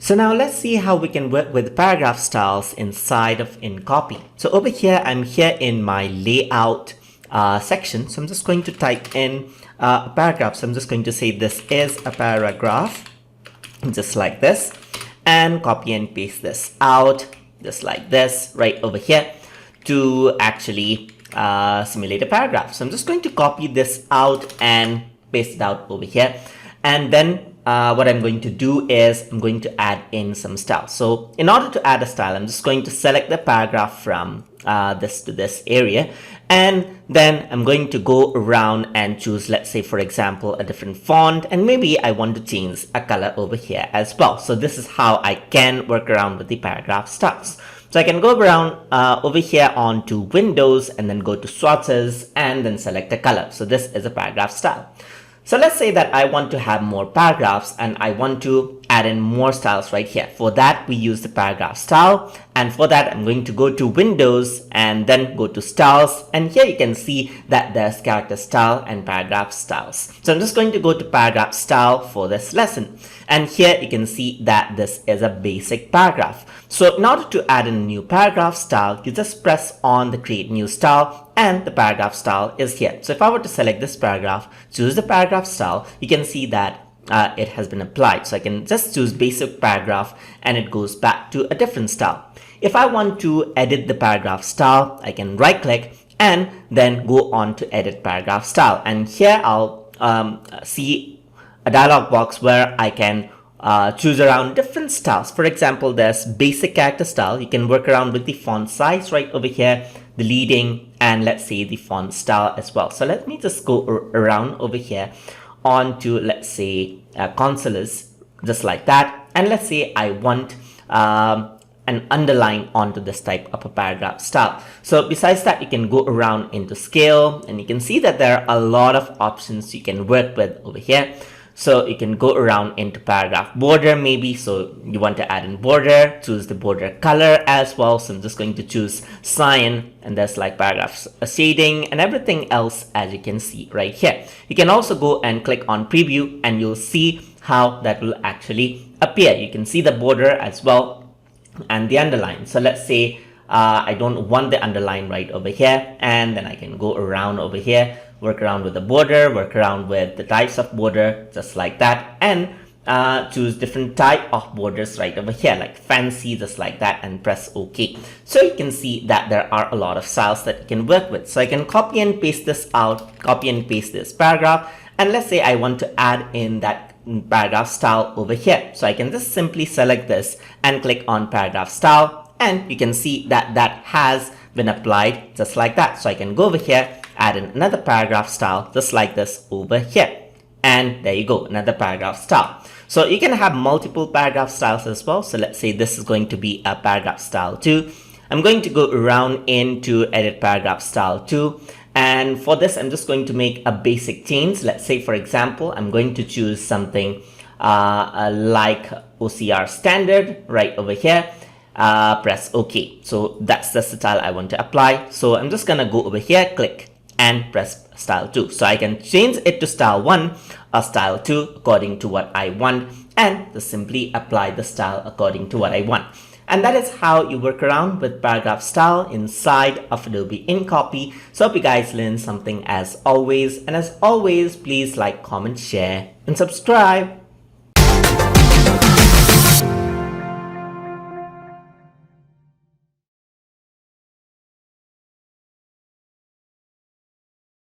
So now let's see how we can work with paragraph styles inside of InCopy. So over here, I'm here in my layout section. So I'm just going to type in a paragraph. So I'm just going to say this is a paragraph, just like this, and copy and paste this out just like this right over here to actually simulate a paragraph. So I'm just going to copy this out and paste it out over here. And then what I'm going to do is I'm going to add in some style. So in order to add a style, I'm just going to select the paragraph from this to this area. And then I'm going to go around and choose, let's say, for example, a different font. And maybe I want to change a color over here as well. So this is how I can work around with the paragraph styles. So I can go around over here onto Windows and then go to swatches and then select a color. So this is a paragraph style. So let's say that I want to have more paragraphs and I want to add in more styles right here. For that, we use the paragraph style. And for that, I'm going to go to Windows and then go to styles. And here you can see that there's character style and paragraph styles. So I'm just going to go to paragraph style for this lesson. And here you can see that this is a basic paragraph. So in order to add in a new paragraph style, you just press on the create new style and the paragraph style is here. So if I were to select this paragraph, choose the paragraph style, you can see that it has been applied. So I can just choose basic paragraph and it goes back to a different style. If I want to edit the paragraph style, I can right click and then go on to edit paragraph style. And here I'll see a dialog box where I can choose around different styles. For example, there's basic character style. You can work around with the font size right over here, the leading, and let's say the font style as well. So let me just go around over here onto, let's say, consoles, just like that. And let's say I want an underline onto this type of a paragraph style. So besides that, you can go around into scale and you can see that there are a lot of options you can work with over here. So you can go around into paragraph border maybe. So you want to add in border, choose the border color as well. So I'm just going to choose cyan and there's like paragraph shading and everything else as you can see right here. You can also go and click on preview and you'll see how that will actually appear. You can see the border as well and the underline. So let's say I don't want the underline right over here, and then I can go around over here, work around with the border, work around with the types of border just like that, and choose different type of borders right over here like fancy just like that and press OK. So you can see that there are a lot of styles that you can work with. So I can copy and paste this out, copy and paste this paragraph, and let's say I want to add in that paragraph style over here. So I can just simply select this and click on paragraph style, and you can see that that has been applied just like that. So I can go over here, add in another paragraph style just like this over here, and there you go, another paragraph style. So you can have multiple paragraph styles as well. So let's say this is going to be a paragraph style 2. I'm going to go around into edit paragraph style 2, and for this I'm just going to make a basic change. Let's say, for example, I'm going to choose something like OCR standard right over here. Press OK. So that's the style I want to apply. So I'm just gonna go over here, click and press style 2. So I can change it to style 1 or style 2 according to what I want, and just simply apply the style according to what I want. And that is how you work around with paragraph style inside of Adobe InCopy. So hope you guys learned something as always. And as always, please like, comment, share, and subscribe.